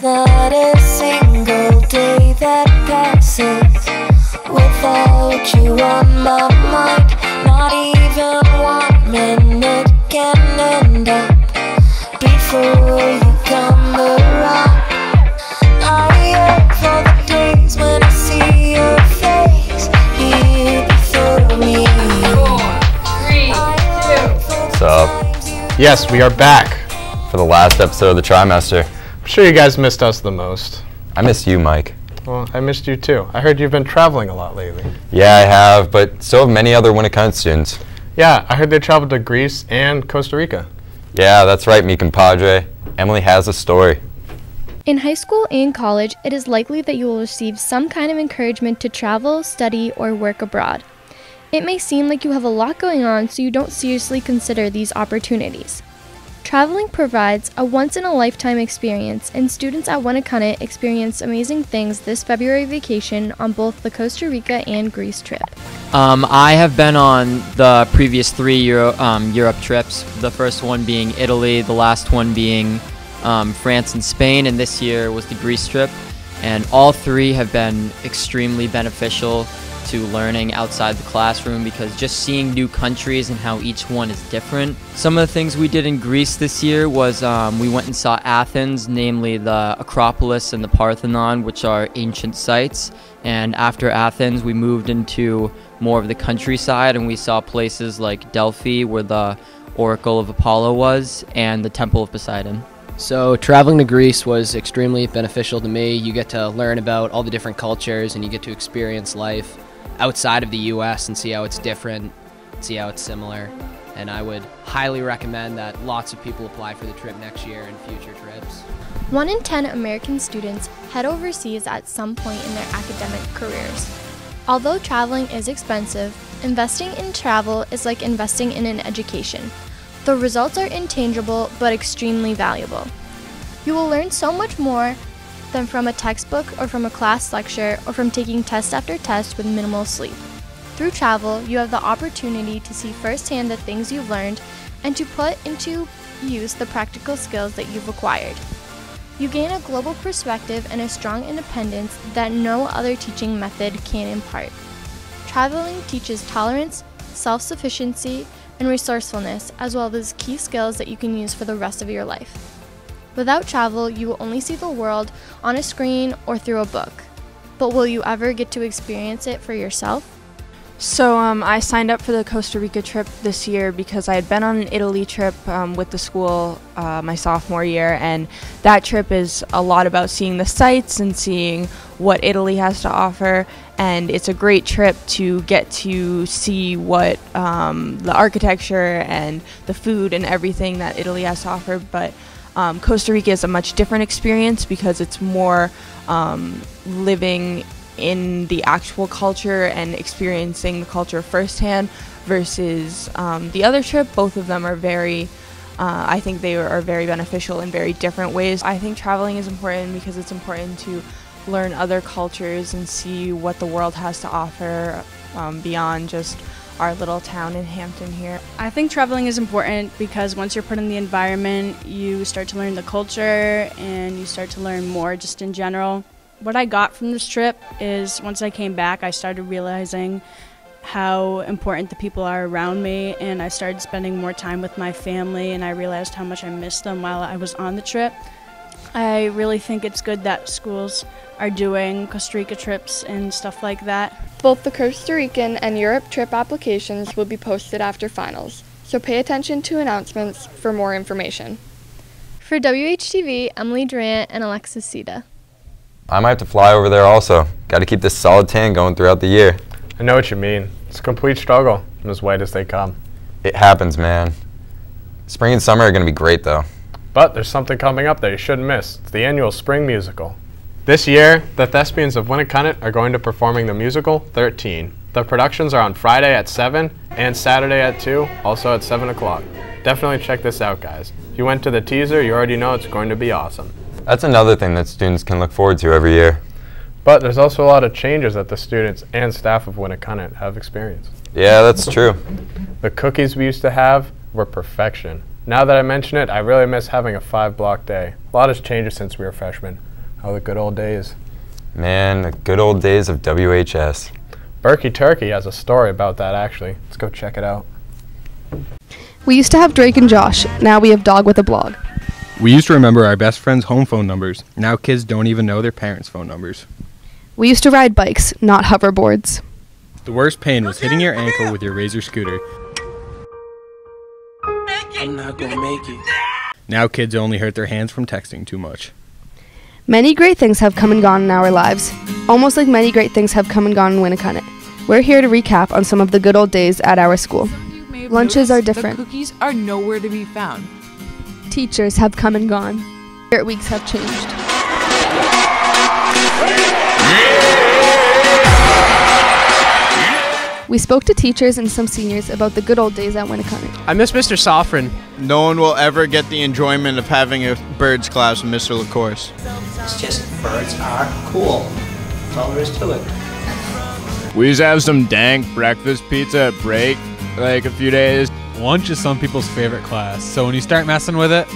There's not a single day that passes without you on my mind. Not even 1 minute can end up before you come around. I yearn for the days when I see your face here before me. 4, 3, 2. What's up? Yes, we are back. For the last episode of the trimester. I'm sure you guys missed us the most. I missed you, Mike. Well, I missed you too. I heard you've been traveling a lot lately. Yeah, I have, but so have many other Winnicott students. Yeah, I heard they traveled to Greece and Costa Rica. Yeah, that's right, me compadre. Emily has a story. In high school and college, it is likely that you will receive some kind of encouragement to travel, study, or work abroad. It may seem like you have a lot going on, so you don't seriously consider these opportunities. Traveling provides a once-in-a-lifetime experience, and students at Winnicott experienced amazing things this February vacation on both the Costa Rica and Greece trip. I have been on the previous 3 Europe trips, the first one being Italy, the last one being France and Spain, and this year was the Greece trip. And all 3 have been extremely beneficial to learning outside the classroom, because just seeing new countries and how each one is different. Some of the things we did in Greece this year was we went and saw Athens, namely the Acropolis and the Parthenon, which are ancient sites. And after Athens, we moved into more of the countryside, and we saw places like Delphi, where the Oracle of Apollo was, and the Temple of Poseidon. So traveling to Greece was extremely beneficial to me. You get to learn about all the different cultures, and you get to experience life outside of the U.S. and see how it's different, see how it's similar. And I would highly recommend that lots of people apply for the trip next year and future trips. 1 in 10 American students head overseas at some point in their academic careers. Although traveling is expensive, investing in travel is like investing in an education. The results are intangible but extremely valuable. You will learn so much more than from a textbook or from a class lecture or from taking test after test with minimal sleep. Through travel, you have the opportunity to see firsthand the things you've learned and to put into use the practical skills that you've acquired. You gain a global perspective and a strong independence that no other teaching method can impart. Traveling teaches tolerance, self-sufficiency, and resourcefulness, as well as key skills that you can use for the rest of your life. Without travel, you will only see the world on a screen or through a book. But will you ever get to experience it for yourself? So I signed up for the Costa Rica trip this year because I had been on an Italy trip with the school my sophomore year, and that trip is a lot about seeing the sights and seeing what Italy has to offer, and it's a great trip to get to see what the architecture and the food and everything that Italy has to offer. But Costa Rica is a much different experience because it's more living in the actual culture and experiencing the culture firsthand versus the other trip. Both of them are I think they are very beneficial in very different ways. I think traveling is important because it's important to learn other cultures and see what the world has to offer beyond just our little town in Hampton here. I think traveling is important because once you're put in the environment, you start to learn the culture and you start to learn more just in general. What I got from this trip is once I came back, I started realizing how important the people are around me, and I started spending more time with my family, and I realized how much I missed them while I was on the trip. I really think it's good that schools are doing Costa Rica trips and stuff like that. Both the Costa Rican and Europe trip applications will be posted after finals, so pay attention to announcements for more information. For WHTV, Emily Durant and Alexis Sita. I might have to fly over there also. Got to keep this solid tan going throughout the year. I know what you mean. It's a complete struggle, and as white as they come. It happens, man. Spring and summer are going to be great, though. But there's something coming up that you shouldn't miss. It's the annual spring musical. This year, the Thespians of Winnicott are going to performing the musical 13. The productions are on Friday at 7 and Saturday at 2, also at 7 o'clock. Definitely check this out, guys. If you went to the teaser, you already know it's going to be awesome. That's another thing that students can look forward to every year. But there's also a lot of changes that the students and staff of Winnicott have experienced. Yeah, that's true. The cookies we used to have were perfection. Now that I mention it, I really miss having a 5-block day. A lot has changed since we were freshmen. Oh, the good old days. Man, the good old days of WHS. Berkey Turkey has a story about that, actually. Let's go check it out. We used to have Drake and Josh. Now we have Dog with a blog. We used to remember our best friends' home phone numbers. Now kids don't even know their parents' phone numbers. We used to ride bikes, not hoverboards. The worst pain was hitting your ankle with your Razor scooter. I'm not gonna make it. Now kids only hurt their hands from texting too much. Many great things have come and gone in our lives, almost like many great things have come and gone in Winnicott. We're here to recap on some of the good old days at our school. Lunches are different. The cookies are nowhere to be found. Teachers have come and gone. Spirit weeks have changed. We spoke to teachers and some seniors about the good old days at Winnicott. I miss Mr. Sofrin. No one will ever get the enjoyment of having a birds class with Mr. LaCourse. It's just birds are cool. That's all there is to it. We used to have some dank breakfast pizza at break, like a few days. Lunch is some people's favorite class, so when you start messing with it,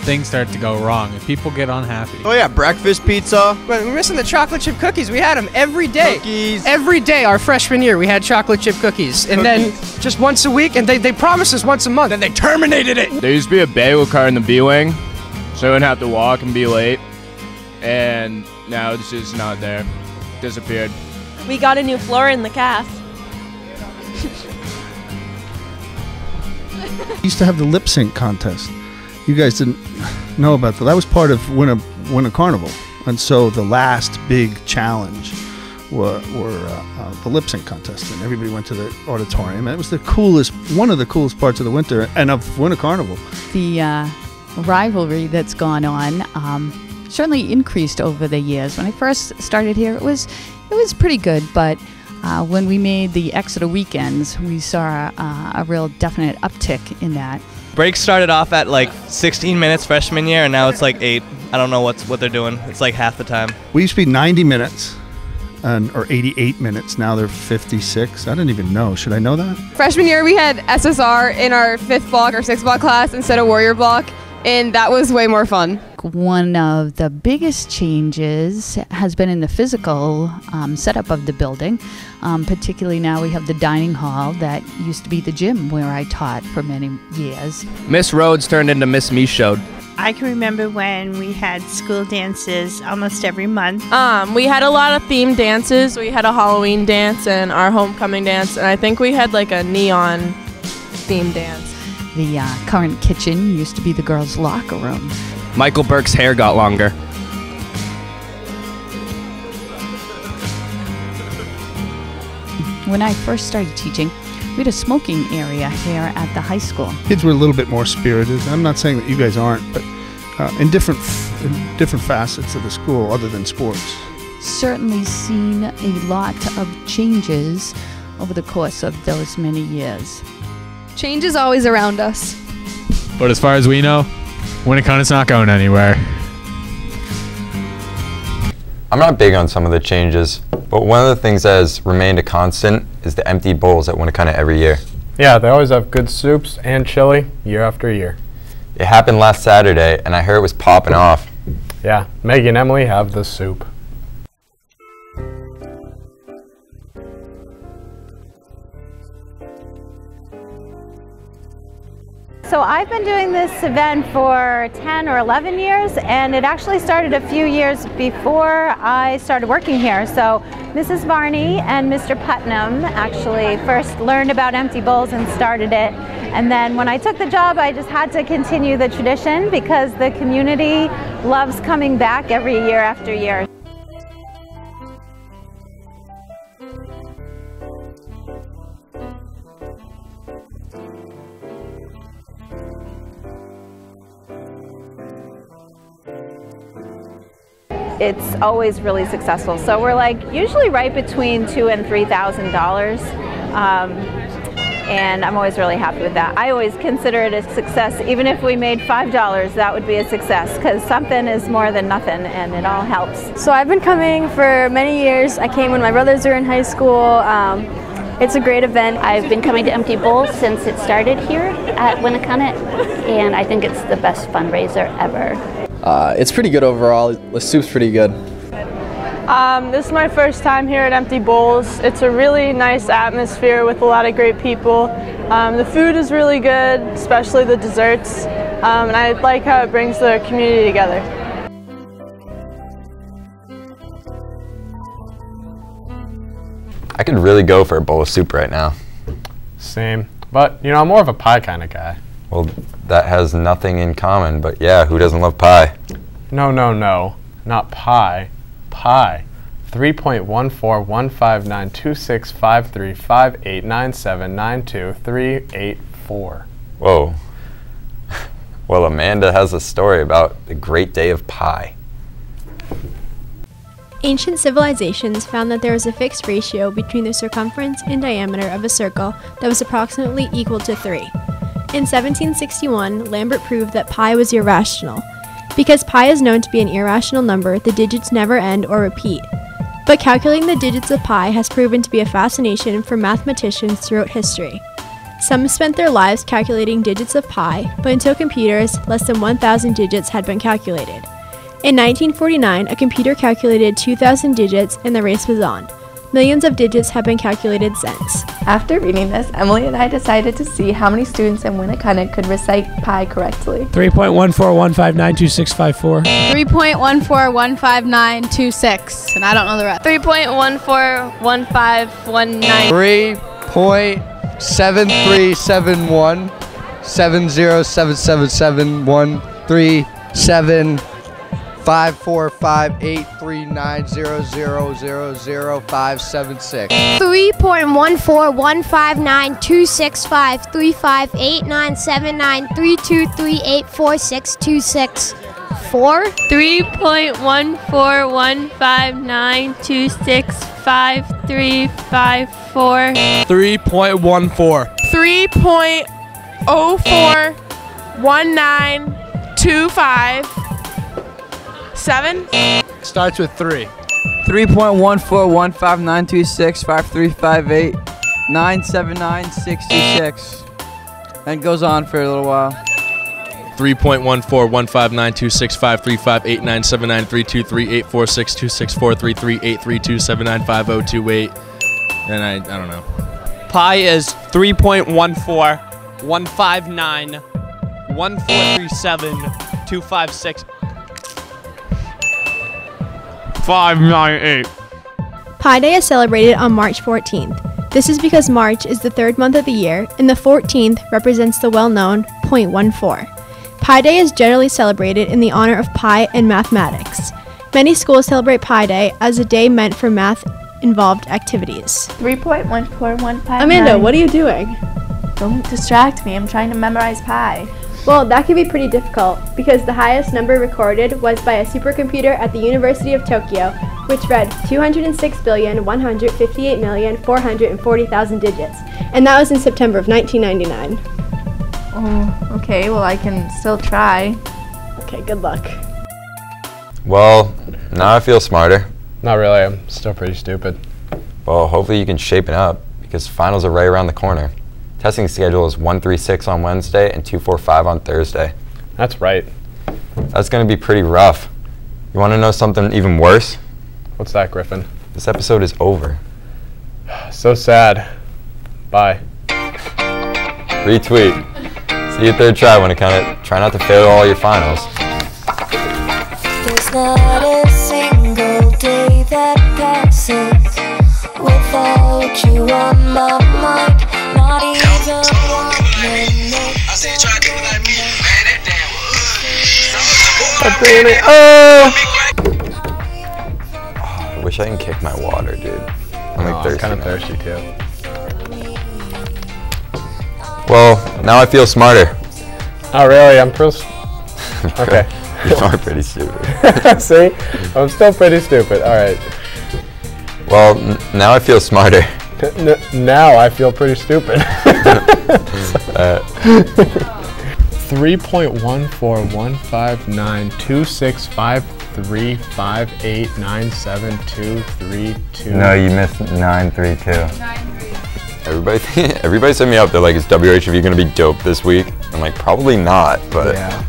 things start to go wrong and people get unhappy. Oh yeah, breakfast pizza. But we're missing the chocolate chip cookies. We had them every day. Cookies. Every day, our freshman year, we had chocolate chip cookies. And then just once a week, and they promised us once a month, and they terminated it. There used to be a bagel car in the B-Wing, so I wouldn't have to walk and be late. And now it's just not there. Disappeared. We got a new floor in the cast. We used to have the lip sync contest. You guys didn't know about that. That was part of Winter Carnival. And so the last big challenge were the lip sync contest. And everybody went to the auditorium. And it was the coolest, one of the coolest parts of the winter and of Winter Carnival. The rivalry that's gone on certainly increased over the years. When I first started here, it was pretty good, but when we made the Exeter weekends, we saw a real definite uptick in that. Break started off at like 16 minutes freshman year, and now it's like 8. I don't know what they're doing. It's like half the time. We used to be 90 minutes or 88 minutes. Now they're 56. I don't even know. Should I know that? Freshman year, we had SSR in our 5th block or 6th block class instead of Warrior block, and that was way more fun. One of the biggest changes has been in the physical setup of the building. Particularly now we have the dining hall that used to be the gym where I taught for many years. Miss Rhodes turned into Miss Me Showed. I can remember when we had school dances almost every month. We had a lot of themed dances. We had a Halloween dance and our homecoming dance, and I think we had like a neon themed dance. The current kitchen used to be the girls' locker room. Michael Burke's hair got longer. When I first started teaching, we had a smoking area here at the high school. Kids were a little bit more spirited. I'm not saying that you guys aren't, but in different facets of the school other than sports. Certainly seen a lot of changes over the course of those many years. Change is always around us. But as far as we know, Winnicott's not going anywhere. I'm not big on some of the changes, but one of the things that has remained a constant is the empty bowls at Winnicott every year. Yeah, they always have good soups and chili year after year. It happened last Saturday, and I heard it was popping off. Yeah, Maggie and Emily have the soup. So I've been doing this event for 10 or 11 years, and it actually started a few years before I started working here. So Mrs. Varney and Mr. Putnam actually first learned about empty bowls and started it. And then when I took the job, I just had to continue the tradition because the community loves coming back every year after year. It's always really successful. So we're like usually right between $2,000 and $3,000. And I'm always really happy with that. I always consider it a success. Even if we made $5, that would be a success because something is more than nothing and it all helps. So I've been coming for many years. I came when my brothers were in high school. It's a great event. I've been coming to Empty Bowls since it started here at Winnicott, and I think it's the best fundraiser ever. It's pretty good overall. The soup's pretty good. This is my first time here at Empty Bowls. It's a really nice atmosphere with a lot of great people. The food is really good, especially the desserts, and I like how it brings the community together. I could really go for a bowl of soup right now. Same. But, you know, I'm more of a pie kind of guy. Well, that has nothing in common, but yeah, who doesn't love pie? No, not pie. Pie. 3.14152596535897923884. Whoa. Well, Amanda has a story about the great day of pi. Ancient civilizations found that there was a fixed ratio between the circumference and diameter of a circle that was approximately equal to 3. In 1761, Lambert proved that pi was irrational. Because pi is known to be an irrational number, the digits never end or repeat. But calculating the digits of pi has proven to be a fascination for mathematicians throughout history. Some spent their lives calculating digits of pi, but until computers, less than 1,000 digits had been calculated. In 1949, a computer calculated 2,000 digits and the race was on. Millions of digits have been calculated since. After reading this, Emily and I decided to see how many students in Winnicott could recite pi correctly. 3.14159265 3.141596, and I don't know the rest. 3.141519. 3.7371 707777137 5458390000576. 3.1415926535897932384626 4 3.1419265354 3.14 3.041925 7? Starts with 3. 3.141592653589799626 and goes on for a little while. 3.1415926535897932384626433832795028 and I don't know. Pi is 3.141591437256 598. Pi Day is celebrated on March 14th. This is because March is the third month of the year, and the 14th represents the well-known .14. Pi Day is generally celebrated in the honor of pi and mathematics. Many schools celebrate Pi Day as a day meant for math-involved activities. 3.1415. Amanda, what are you doing? Don't distract me. I'm trying to memorize pi. Well, that could be pretty difficult because the highest number recorded was by a supercomputer at the University of Tokyo, which read 206,158,440,000 digits, and that was in September of 1999. Oh, okay, well I can still try. Okay, good luck. Well, now I feel smarter. Not really, I'm still pretty stupid. Well, hopefully you can shapen up because finals are right around the corner. Testing schedule is 136 on Wednesday and 245 on Thursday. That's right. That's going to be pretty rough. You want to know something even worse? What's that, Griffin? This episode is over. So sad. Bye. Retweet. See you third try when it try not to fail all your finals. There's not a single day that passes without you on my mind. Not even 1 minute. I said try to do it like me. Man, that damn was. I wish I can kick my water, dude. I'm like thirsty. I'm kind of thirsty too. Well, now I feel smarter. Oh really? I'm okay. You are pretty stupid. See? I'm still pretty stupid. Alright. Well, now I feel smarter. Now I feel pretty stupid. 3.1415926535897232. No, you missed 932. Everybody set me up. They're like, is WHV going to be dope this week? I'm like, probably not, but yeah.